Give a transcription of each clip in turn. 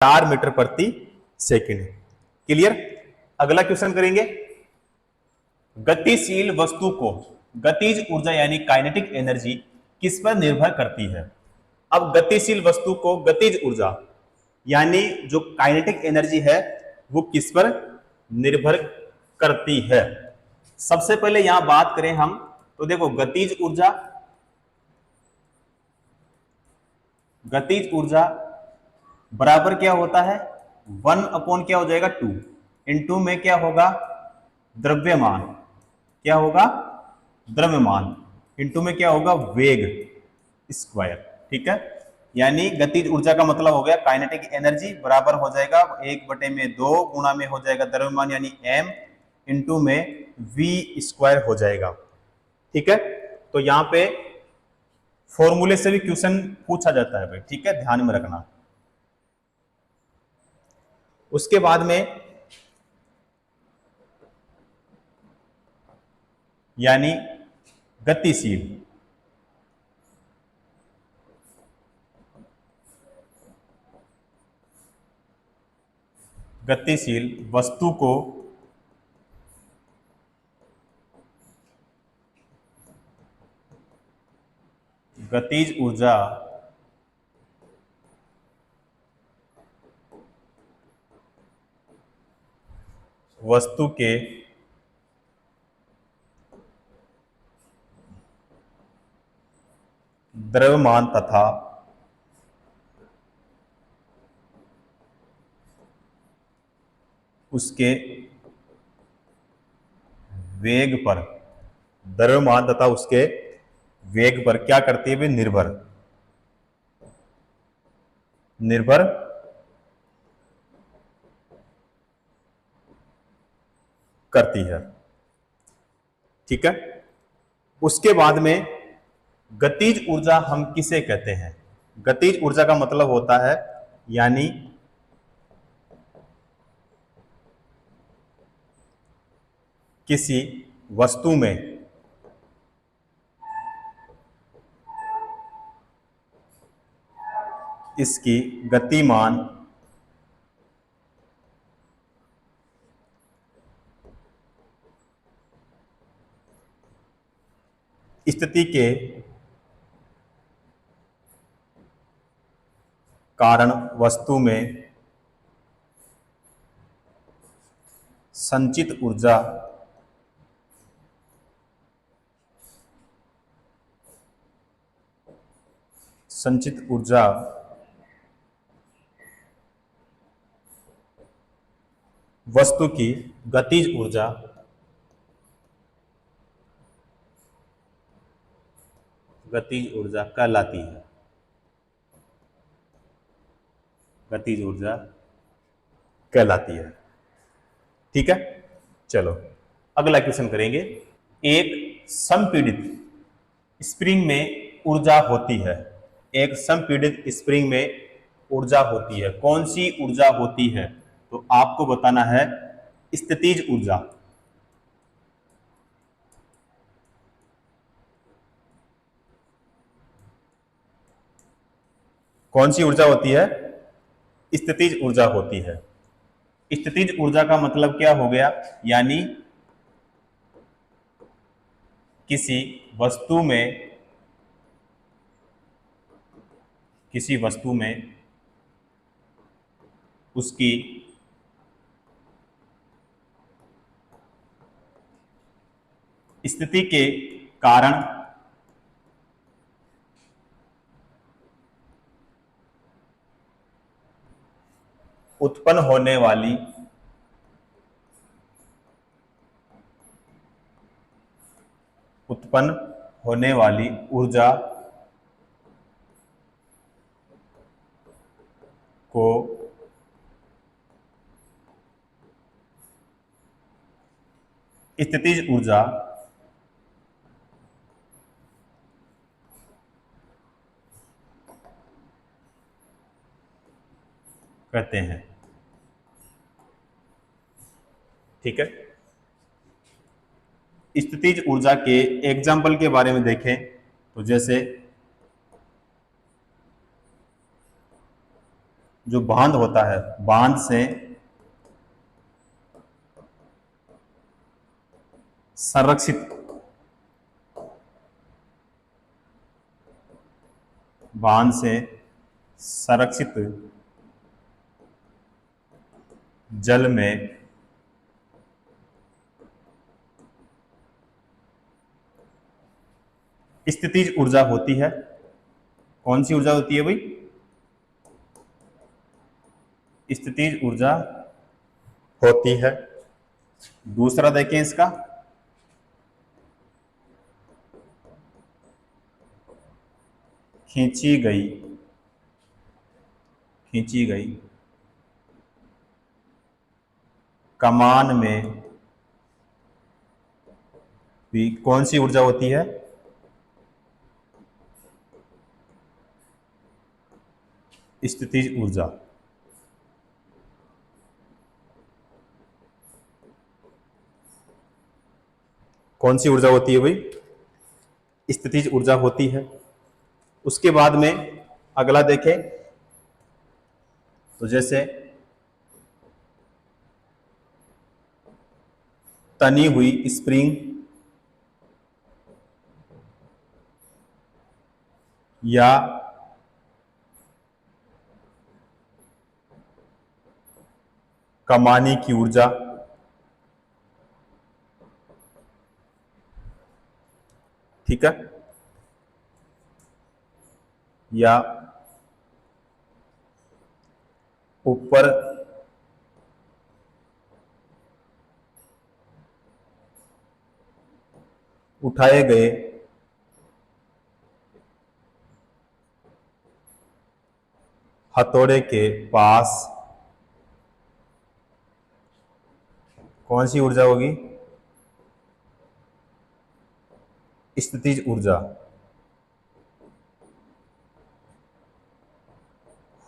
Metre प्रति second. Clear. अगला question करेंगे, गतिशील वस्तु को गतिज ऊर्जा यानी काइनेटिक एनर्जी किस पर निर्भर करती है। अब गतिशील वस्तु को गतिज ऊर्जा यानी जो काइनेटिक एनर्जी है वो किस पर निर्भर करती है। सबसे पहले यहां बात करें हम तो देखो, गतिज ऊर्जा बराबर क्या होता है, 1 अपॉन क्या हो जाएगा 2 इंटू में क्या होगा द्रव्यमान, क्या होगा द्रव्यमान इंटू में क्या होगा वेग स्क्वायर। ठीक है, यानी गतिज ऊर्जा का मतलब हो गया काइनेटिक एनर्जी बराबर हो जाएगा 1/2 गुणा में हो जाएगा द्रव्यमान यानी m इंटू में v स्क्वायर हो जाएगा। ठीक है, तो यहां पे फॉर्मूले से भी क्वेश्चन पूछा जाता है भाई। ठीक है, ध्यान में रखना। उसके बाद में यानी गतिशील वस्तु को गतिज ऊर्जा वस्तु के द्रव्यमान तथा उसके वेग पर, द्रव्यमान तथा उसके वेग पर क्या करती है भी निर्भर करती है। ठीक है, उसके बाद में गतिज ऊर्जा हम किसे कहते हैं। गतिज ऊर्जा का मतलब होता है यानी किसी वस्तु में इसकी गतिमान स्थिति के कारण वस्तु में संचित ऊर्जा वस्तु की गतिज ऊर्जा कहलाती है। गतिज ऊर्जा कहलाती है। ठीक है, चलो अगला क्वेश्चन करेंगे। एक संपीड़ित स्प्रिंग में ऊर्जा होती है। एक संपीड़ित स्प्रिंग में ऊर्जा होती है। कौन सी ऊर्जा होती है, तो आपको बताना है स्थितिज ऊर्जा। कौन सी ऊर्जा होती है, स्थितिज ऊर्जा होती है। स्थितिज ऊर्जा का मतलब क्या हो गया, यानी किसी वस्तु में उसकी स्थिति के कारण उत्पन्न होने वाली ऊर्जा को स्थितिज ऊर्जा कहते हैं। ठीक है, स्थितिज ऊर्जा के एग्जाम्पल के बारे में देखें तो जैसे जो बांध होता है, बांध से संरक्षित, बांध से संरक्षित जल में स्थितिज ऊर्जा होती है। कौन सी ऊर्जा होती है भाई? स्थितिज ऊर्जा होती है। दूसरा देखें इसका, खींची गई कमान में भी कौन सी ऊर्जा होती है? स्थितिज ऊर्जा। कौन सी ऊर्जा होती है भाई? स्थितिज ऊर्जा होती है। उसके बाद में अगला देखें तो जैसे तनी हुई स्प्रिंग या कमानी की ऊर्जा, ठीक है, या ऊपर उठाए गए हथौड़े के पास कौन सी ऊर्जा होगी? स्थितिज ऊर्जा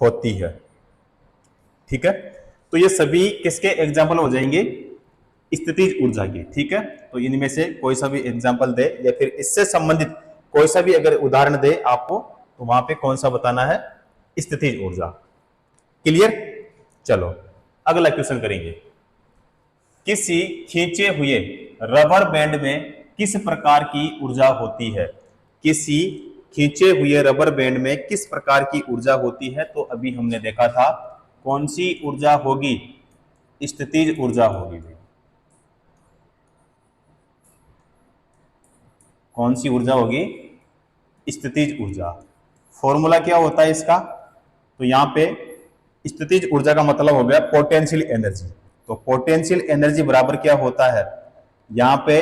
होती है। ठीक है, तो ये सभी किसके एग्जाम्पल हो जाएंगे? स्थितिज ऊर्जा की। ठीक है, तो इनमें से कोई सा भी एग्जाम्पल दे या फिर इससे संबंधित कोई सा भी अगर उदाहरण दे आपको, तो वहां पे कौन सा बताना है? स्थितिज ऊर्जा। क्लियर? चलो अगला क्वेश्चन करेंगे। किसी खींचे हुए रबर बैंड में किस प्रकार की ऊर्जा होती है? किसी खींचे हुए रबर बैंड में किस प्रकार की ऊर्जा होती है? तो अभी हमने देखा था कौन सी ऊर्जा होगी? स्थितिज ऊर्जा होगी भाई। कौन सी ऊर्जा होगी? स्थितिज ऊर्जा। फॉर्मूला क्या होता है इसका? तो यहां पे स्थितिज ऊर्जा का मतलब हो गया पोटेंशियल एनर्जी। तो पोटेंशियल एनर्जी बराबर क्या होता है? यहां पे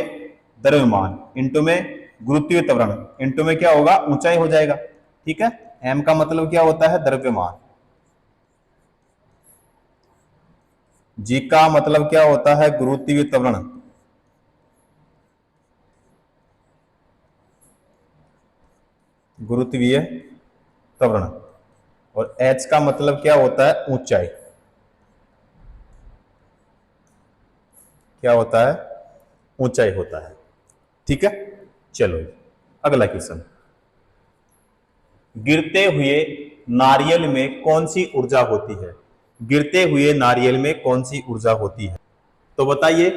द्रव्यमान इंटू में गुरुत्वीय त्वरण इंटू में क्या होगा? ऊंचाई हो जाएगा। ठीक है, एम का मतलब क्या होता है? द्रव्यमान। जी का मतलब क्या होता है? गुरुत्वीय त्वरण। गुरुत्वीय त्वरण। और एच का मतलब क्या होता है? ऊंचाई। क्या होता है? ऊंचाई होता है। ठीक है, चलो अगला क्वेश्चन। गिरते हुए नारियल में कौन सी ऊर्जा होती है? गिरते हुए नारियल में कौन सी ऊर्जा होती है? तो बताइए,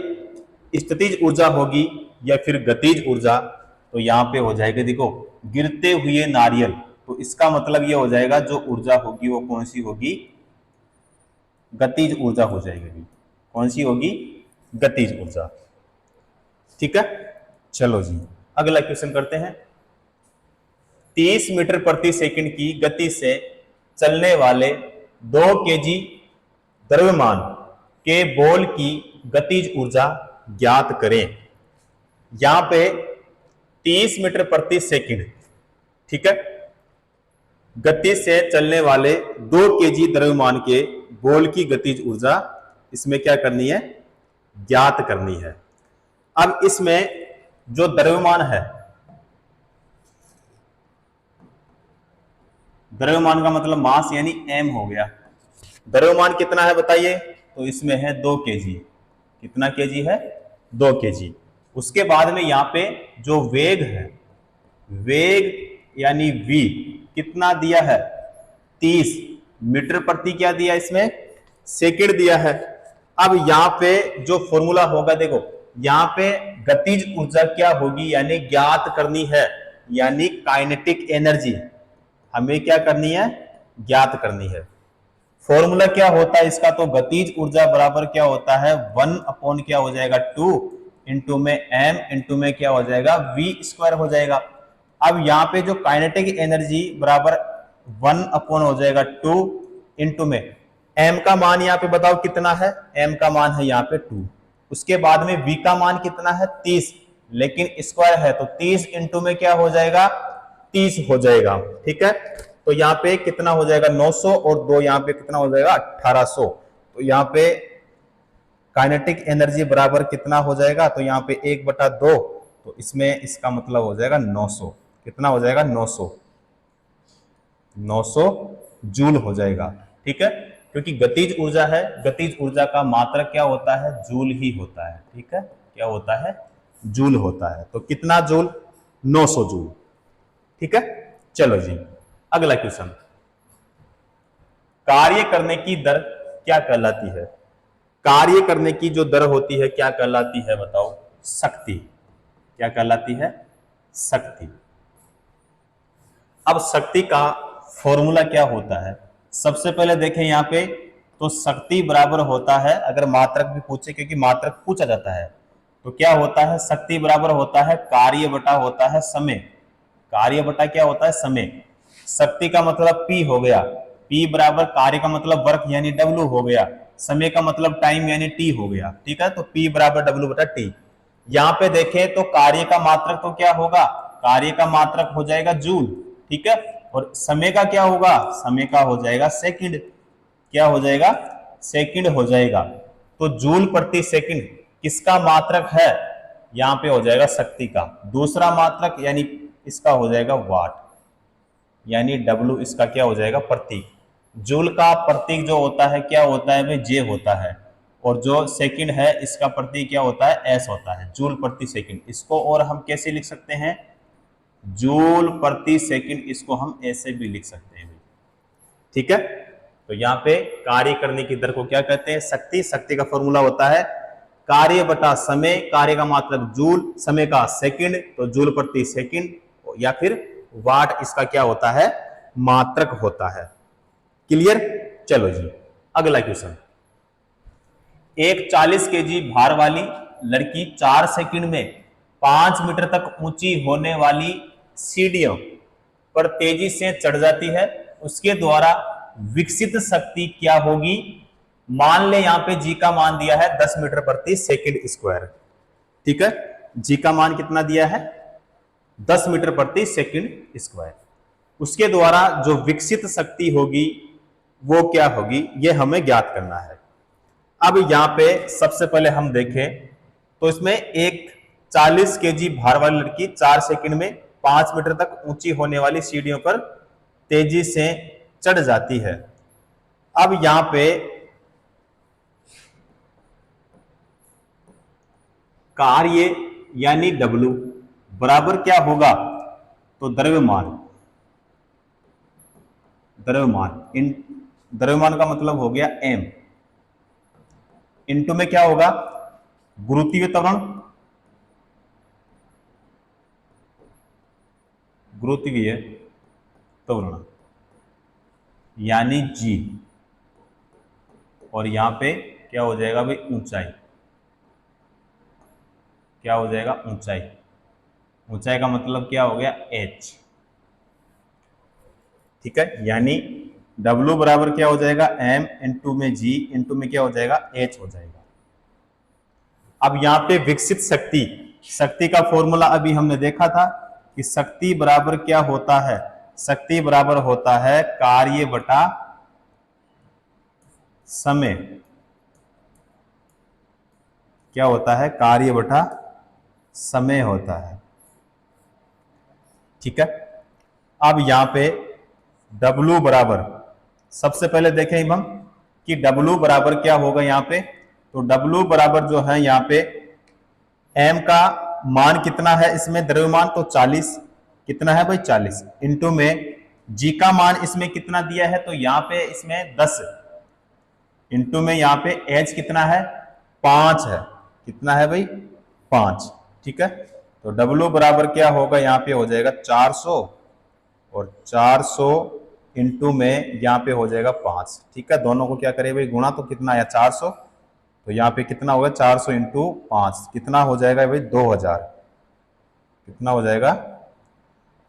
स्थितिज ऊर्जा होगी या फिर गतिज ऊर्जा? तो यहां पे हो जाएगा, देखो गिरते हुए नारियल, तो इसका मतलब ये हो जाएगा जो ऊर्जा होगी वो कौन सी होगी? गतिज ऊर्जा हो जाएगी। कौन सी होगी? गतिज ऊर्जा। ठीक है, चलो जी अगला क्वेश्चन करते हैं। 30 मीटर प्रति सेकंड की गति से चलने वाले 2 केजी द्रव्यमान के बॉल की गतिज ऊर्जा ज्ञात करें। यहां पे 30 मीटर प्रति सेकंड, ठीक है, गति से चलने वाले 2 केजी द्रव्यमान के बॉल की गतिज ऊर्जा इसमें क्या करनी है? ज्ञात करनी है। अब इसमें जो द्रव्यमान है, द्रव्यमान का मतलब मास यानी एम हो गया। द्रव्यमान कितना है बताइए? तो इसमें है 2 केजी। कितना केजी है? 2 केजी। उसके बाद में यहां पे जो वेग है, वेग यानी v कितना दिया है? 30। मीटर प्रति क्या दिया इसमें, सेकंड दिया है। अब यहाँ पे जो फॉर्मूला होगा देखो, यहाँ पे गतिज ऊर्जा क्या होगी, यानी ज्ञात करनी है, यानी काइनेटिक एनर्जी हमें क्या करनी है, ज्ञात करनी है। फॉर्मूला क्या होता है इसका, तो गतिज ऊर्जा बराबर क्या होता है, 1 अपॉन क्या हो जाएगा 2 इंटू में m इंटू में क्या हो जाएगा v स्क्वायर हो जाएगा। अब यहाँ पे जो काइनेटिक एनर्जी बराबर 1 अपॉन हो जाएगा 2 इंटू में m का मान यहाँ पे बताओ कितना है, m का मान है यहाँ पे 2, उसके बाद में v का मान कितना है 30, लेकिन स्क्वायर है तो 30 इंटू में क्या हो जाएगा 30 हो जाएगा। ठीक है, तो यहाँ पे कितना हो जाएगा 900 और 2 यहाँ पे कितना हो जाएगा 1800। तो यहाँ पे काइनेटिक एनर्जी बराबर कितना हो जाएगा, तो यहाँ पे 1/2, तो इसमें इसका मतलब हो जाएगा 900, कितना हो जाएगा 900 जूल हो जाएगा। ठीक है, क्योंकि गतिज ऊर्जा है, गतिज ऊर्जा का मात्रक क्या होता है, जूल ही होता है। ठीक है, क्या होता है, जूल होता है। तो कितना जूल, 900 जूल। ठीक है, चलो जी अगला क्वेश्चन, कार्य करने की दर क्या कहलाती है, कार्य करने की जो दर होती है क्या कहलाती है बताओ, शक्ति। क्या कहलाती है, शक्ति। अब शक्ति का फॉर्मूला क्या होता है, सबसे पहले देखें यहाँ पे, तो शक्ति बराबर होता है, अगर मात्रक भी पूछे, क्योंकि मात्रक पूछा जाता है, तो क्या होता है, शक्ति बराबर होता है कार्य बटा होता है समय, कार्य बटा क्या होता है समय। शक्ति का मतलब P हो गया, P बराबर कार्य का मतलब वर्क यानी W हो गया, समय का मतलब टाइम यानी T हो गया। ठीक है, तो P बराबर W बटा T। यहाँ पे देखें तो कार्य का मात्रक तो क्या होगा, कार्य का मात्रक हो जाएगा जूल। ठीक है, और समय का क्या होगा, समय का हो जाएगा सेकंड। क्या हो जाएगा, सेकंड हो जाएगा। तो जूल प्रति सेकंड किसका मात्रक है, यहाँ पे हो जाएगा शक्ति का। दूसरा मात्रक यानी इसका हो जाएगा वाट, यानी W इसका क्या हो जाएगा प्रतीक। जूल का प्रतीक जो होता है क्या होता है भाई, जे होता है, और जो सेकंड है इसका प्रतीक क्या होता है, एस होता है, जूल प्रति सेकंड। इसको और हम कैसे लिख सकते हैं, जूल प्रति सेकंड, इसको हम ऐसे भी लिख सकते हैं। ठीक है, तो यहाँ पे कार्य करने की दर को क्या कहते हैं, शक्ति। शक्ति का फॉर्मूला होता है कार्य बटा समय, कार्य का मात्रक जूल, समय का सेकंड, तो जूल प्रति सेकंड, या फिर वाट इसका क्या होता है, मात्रक होता है। क्लियर, चलो जी अगला क्वेश्चन, एक 40 केजी भार वाली लड़की 4 सेकंड में 5 मीटर तक ऊंची होने वाली सीढ़ियों पर तेजी से चढ़ जाती है, उसके द्वारा विकसित शक्ति क्या होगी। मान ले यहाँ पे जी का मान दिया है 10 मीटर प्रति सेकंड स्क्वायर। ठीक है, जी का मान कितना दिया है, 10 मीटर प्रति सेकंड स्क्वायर। उसके द्वारा जो विकसित शक्ति होगी वो क्या होगी, ये हमें ज्ञात करना है। अब यहाँ पे सबसे पहले हम देखें तो इसमें एक 40 केजी भार वाली लड़की 4 सेकंड में 5 मीटर तक ऊंची होने वाली सीढ़ियों पर तेजी से चढ़ जाती है। अब यहाँ पे कार्य यानी W बराबर क्या होगा, तो द्रव्यमान। द्रव्यमान का मतलब हो गया m, इनटू में क्या होगा, गुरुत्वीय त्वरण, गुरुत्वीय त्वरण यानी g, और यहां पे क्या हो जाएगा भाई, ऊंचाई। क्या हो जाएगा, ऊंचाई। ऊंचाई का मतलब क्या हो गया, h। ठीक है, यानी W बराबर क्या हो जाएगा, m इंटू में g इंटू में क्या हो जाएगा, h हो जाएगा। अब यहाँ पे विकसित शक्ति, शक्ति का फॉर्मूला अभी हमने देखा था कि शक्ति बराबर क्या होता है, शक्ति बराबर होता है कार्य बटा समय। क्या होता है, कार्य बटा समय होता है। ठीक है, अब यहां पे W बराबर, सबसे पहले देखें हम कि W बराबर क्या होगा यहाँ पे, तो W बराबर जो है यहाँ पे m का मान कितना है इसमें, द्रव्यमान तो 40, कितना है भाई 40, इंटू में जी का मान इसमें कितना दिया है, तो यहाँ पे इसमें 10 इंटू में यहाँ पे एच कितना है 5 है, कितना है भाई 5, ठीक है। तो डब्ल्यू बराबर क्या होगा, यहाँ पे हो जाएगा 400 और 400 इंटू में यहाँ पे हो जाएगा 5, ठीक है। दोनों को क्या करें भाई गुणा, तो कितना आया 400, तो यहाँ पे कितना होगा 400 इंटू 5 कितना हो जाएगा भाई 2000, कितना हो जाएगा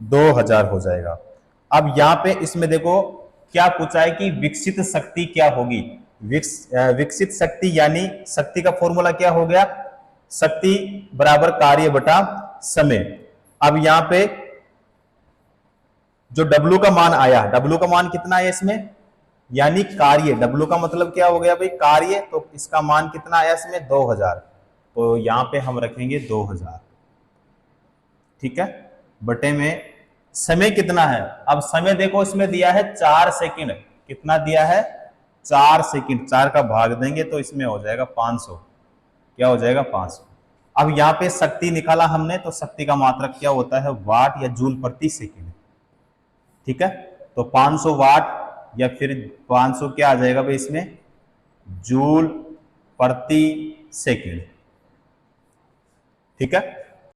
2000 हो जाएगा। अब यहाँ पे इसमें देखो क्या पूछा है कि विकसित शक्ति क्या होगी। विकसित शक्ति यानी शक्ति का फॉर्मूला क्या हो गया, शक्ति बराबर कार्य बटा समय। अब यहाँ पे जो W का मान आया, W का मान कितना है इसमें, यानी कार्य, W का मतलब क्या हो गया भाई कार्य, तो इसका मान कितना आया इसमें 2000, तो यहां पे हम रखेंगे 2000, ठीक है। बटे में समय कितना है, अब समय देखो इसमें दिया है 4 सेकंड, कितना दिया है 4 सेकंड, 4 का भाग देंगे तो इसमें हो जाएगा 500, क्या हो जाएगा 500। अब यहाँ पे शक्ति निकाला हमने, तो शक्ति का मात्रक क्या होता है वाट या जूल प्रति सेकंड, ठीक है। तो 500 वाट या फिर 500 क्या आ जाएगा भाई इसमें जूल प्रति सेकंड, ठीक है।